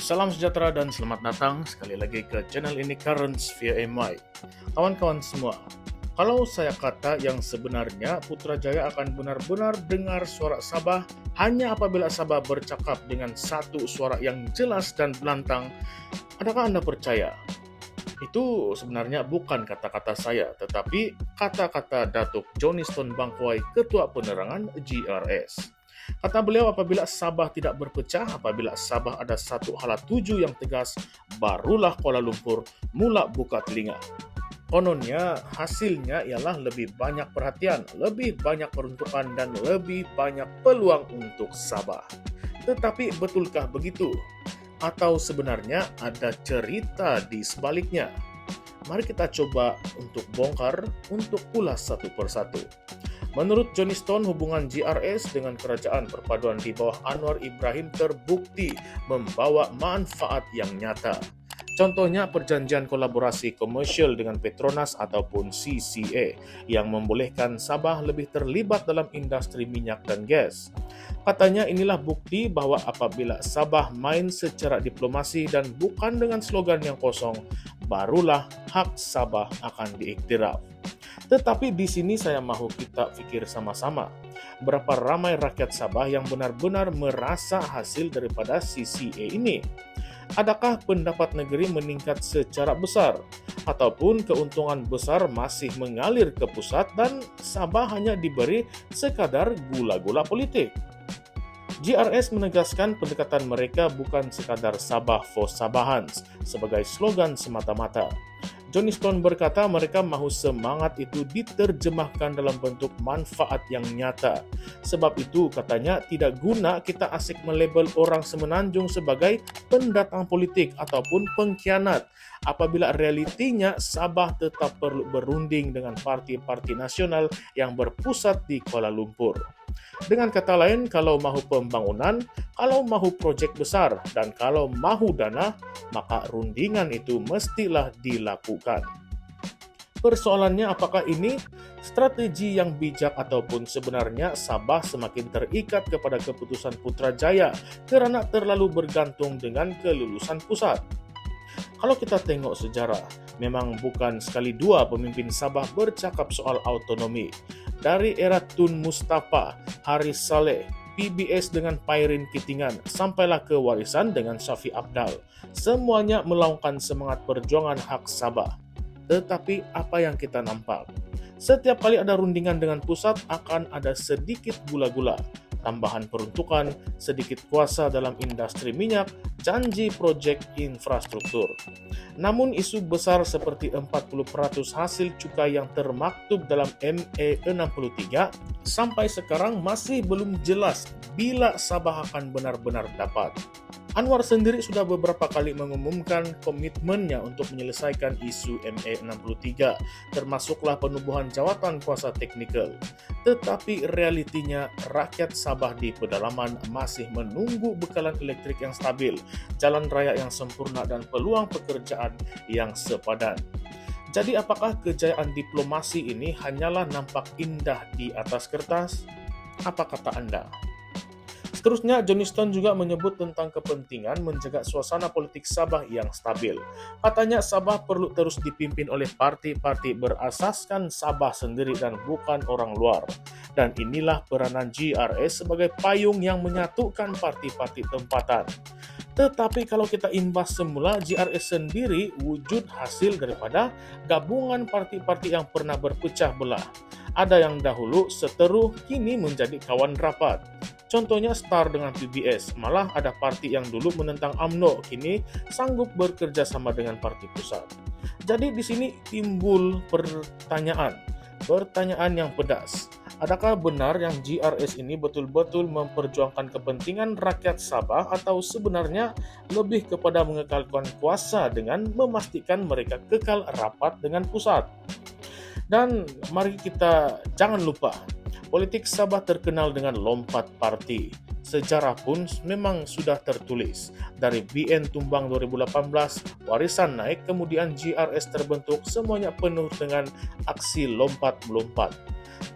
Salam sejahtera dan selamat datang sekali lagi ke channel ini Currents via MY. Kawan-kawan semua, kalau saya kata yang sebenarnya Putrajaya akan benar-benar dengar suara Sabah hanya apabila Sabah bercakap dengan satu suara yang jelas dan lantang, adakah Anda percaya? Itu sebenarnya bukan kata-kata saya, tetapi kata-kata Datuk Johnston Bangkwai, Ketua Penerangan GRS. Kata beliau, apabila Sabah tidak berpecah, apabila Sabah ada satu hala tuju yang tegas, barulah Kuala Lumpur mula buka telinga. Kononnya, hasilnya ialah lebih banyak perhatian, lebih banyak peruntukan, dan lebih banyak peluang untuk Sabah. Tetapi betulkah begitu? Atau sebenarnya ada cerita di sebaliknya? Mari kita coba untuk bongkar, untuk ulas satu persatu. Menurut Johnston, hubungan GRS dengan kerajaan perpaduan di bawah Anwar Ibrahim terbukti membawa manfaat yang nyata. Contohnya perjanjian kolaborasi komersial dengan Petronas ataupun CCA yang membolehkan Sabah lebih terlibat dalam industri minyak dan gas. Katanya inilah bukti bahwa apabila Sabah main secara diplomasi dan bukan dengan slogan yang kosong, barulah hak Sabah akan diiktiraf. Tetapi di sini saya mahu kita pikir sama-sama, berapa ramai rakyat Sabah yang benar-benar merasa hasil daripada CCA ini? Adakah pendapat negeri meningkat secara besar? Ataupun keuntungan besar masih mengalir ke pusat dan Sabah hanya diberi sekadar gula-gula politik? GRS menegaskan pendekatan mereka bukan sekadar Sabah for Sabahans sebagai slogan semata-mata. Johnston berkata mereka mahu semangat itu diterjemahkan dalam bentuk manfaat yang nyata. Sebab itu, katanya, tidak guna kita asik melabel orang semenanjung sebagai pendatang politik ataupun pengkhianat apabila realitinya Sabah tetap perlu berunding dengan parti-parti nasional yang berpusat di Kuala Lumpur. Dengan kata lain, kalau mahu pembangunan, kalau mahu projek besar, dan kalau mahu dana, maka rundingan itu mestilah dilakukan. Persoalannya apakah ini strategi yang bijak ataupun sebenarnya Sabah semakin terikat kepada keputusan Putrajaya kerana terlalu bergantung dengan kelulusan pusat? Kalau kita tengok sejarah, memang bukan sekali dua pemimpin Sabah bercakap soal autonomi. Dari era Tun Mustafa, Haris Saleh, PBS dengan Pairin Kitingan, sampailah ke warisan dengan Syafiq Abdal. Semuanya melaungkan semangat perjuangan hak Sabah. Tetapi apa yang kita nampak? Setiap kali ada rundingan dengan pusat akan ada sedikit gula-gula, tambahan peruntukan, sedikit kuasa dalam industri minyak, janji projek infrastruktur. Namun isu besar seperti 40% hasil cukai yang termaktub dalam MA 63 sampai sekarang masih belum jelas bila Sabah akan benar-benar dapat. Anwar sendiri sudah beberapa kali mengumumkan komitmennya untuk menyelesaikan isu MA 63, termasuklah penubuhan jawatan kuasa teknikal. Tetapi realitinya rakyat Sabah di pedalaman masih menunggu bekalan elektrik yang stabil, jalan raya yang sempurna dan peluang pekerjaan yang sepadan. Jadi apakah kejayaan diplomasi ini hanyalah nampak indah di atas kertas? Apa kata Anda? Seterusnya, Johnston juga menyebut tentang kepentingan menjaga suasana politik Sabah yang stabil. Katanya Sabah perlu terus dipimpin oleh parti-parti berasaskan Sabah sendiri dan bukan orang luar. Dan inilah peranan GRS sebagai payung yang menyatukan parti-parti tempatan. Tetapi kalau kita imbas semula, GRS sendiri wujud hasil daripada gabungan parti-parti yang pernah berpecah belah. Ada yang dahulu seteru, kini menjadi kawan rapat. Contohnya STAR dengan PBS, malah ada parti yang dulu menentang UMNO, kini sanggup bekerja sama dengan parti pusat. Jadi di sini timbul pertanyaan yang pedas. Adakah benar yang GRS ini betul-betul memperjuangkan kepentingan rakyat Sabah atau sebenarnya lebih kepada mengekalkan kuasa dengan memastikan mereka kekal rapat dengan pusat? Dan mari kita jangan lupa, politik Sabah terkenal dengan lompat parti. Sejarah pun memang sudah tertulis. Dari BN tumbang 2018, warisan naik, kemudian GRS terbentuk, semuanya penuh dengan aksi lompat-melompat.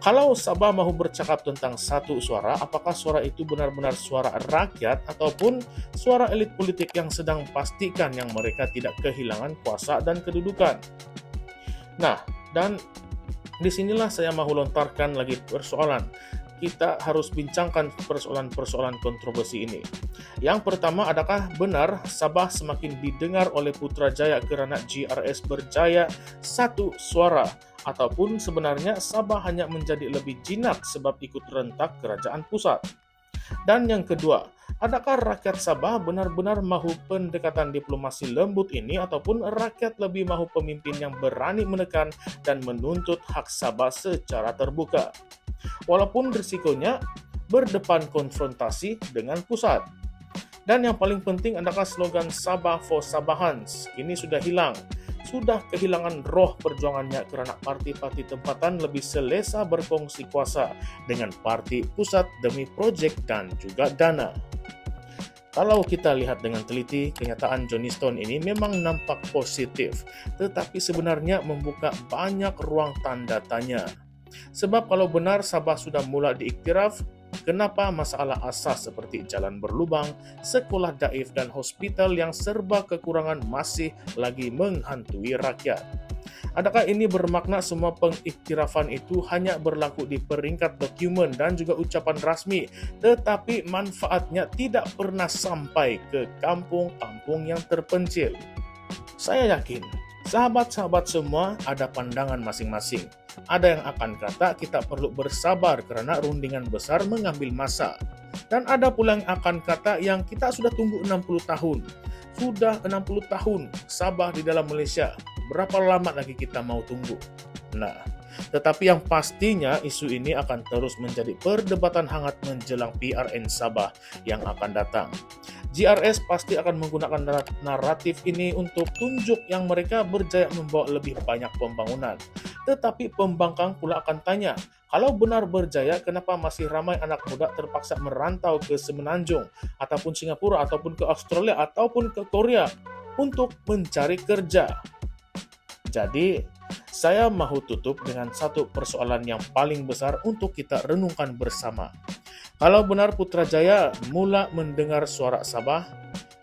Kalau Sabah mau bercakap tentang satu suara, apakah suara itu benar-benar suara rakyat ataupun suara elit politik yang sedang pastikan yang mereka tidak kehilangan kuasa dan kedudukan? Nah, dan disinilah saya mau lontarkan lagi persoalan. Kita harus bincangkan persoalan-persoalan kontroversi ini. Yang pertama, adakah benar Sabah semakin didengar oleh Putrajaya karena GRS berjaya satu suara? Ataupun sebenarnya Sabah hanya menjadi lebih jinak sebab ikut rentak kerajaan pusat? Dan yang kedua, adakah rakyat Sabah benar-benar mahu pendekatan diplomasi lembut ini ataupun rakyat lebih mahu pemimpin yang berani menekan dan menuntut hak Sabah secara terbuka? Walaupun risikonya berdepan konfrontasi dengan pusat. Dan yang paling penting adakah slogan Sabah for Sabahans kini sudah hilang. Sudah kehilangan roh perjuangannya karena parti-parti tempatan lebih selesa berkongsi kuasa dengan parti pusat demi proyek dan juga dana. Kalau kita lihat dengan teliti, kenyataan Johnny Stone ini memang nampak positif, tetapi sebenarnya membuka banyak ruang tanda tanya. Sebab kalau benar Sabah sudah mula diiktiraf, kenapa masalah asas seperti jalan berlubang, sekolah daif, dan hospital yang serba kekurangan masih lagi menghantui rakyat? Adakah ini bermakna semua pengiktirafan itu hanya berlaku di peringkat dokumen dan juga ucapan rasmi, tetapi manfaatnya tidak pernah sampai ke kampung-kampung yang terpencil? Saya yakin sahabat-sahabat semua ada pandangan masing-masing. Ada yang akan kata kita perlu bersabar karena rundingan besar mengambil masa. Dan ada pula yang akan kata yang kita sudah tunggu 60 tahun. Sudah 60 tahun Sabah di dalam Malaysia. Berapa lama lagi kita mau tunggu? Nah, tetapi yang pastinya isu ini akan terus menjadi perdebatan hangat menjelang PRN Sabah yang akan datang. GRS pasti akan menggunakan naratif ini untuk tunjuk yang mereka berjaya membawa lebih banyak pembangunan. Tetapi pembangkang pula akan tanya, kalau benar berjaya, kenapa masih ramai anak muda terpaksa merantau ke Semenanjung, ataupun Singapura, ataupun ke Australia, ataupun ke Korea untuk mencari kerja? Jadi, saya mahu tutup dengan satu persoalan yang paling besar untuk kita renungkan bersama. Kalau benar Putrajaya mula mendengar suara Sabah,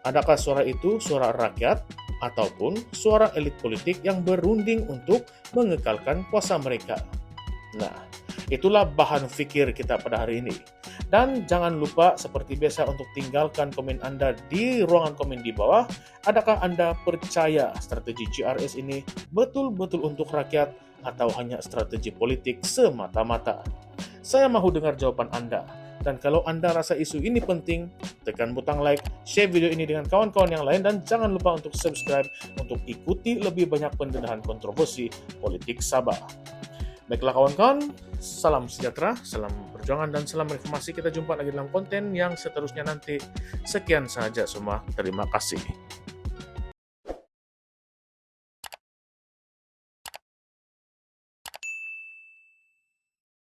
adakah suara itu suara rakyat ataupun suara elit politik yang berunding untuk mengekalkan kuasa mereka? Nah, itulah bahan fikir kita pada hari ini. Dan jangan lupa seperti biasa untuk tinggalkan komen Anda di ruangan komen di bawah. Adakah Anda percaya strategi GRS ini betul-betul untuk rakyat atau hanya strategi politik semata-mata? Saya mahu dengar jawaban Anda. Dan kalau Anda rasa isu ini penting, tekan butang like, share video ini dengan kawan-kawan yang lain, dan jangan lupa untuk subscribe untuk ikuti lebih banyak pendedahan kontroversi politik Sabah. Baiklah kawan-kawan, salam sejahtera, salam perjuangan, dan salam reformasi. Kita jumpa lagi dalam konten yang seterusnya nanti. Sekian saja semua, terima kasih.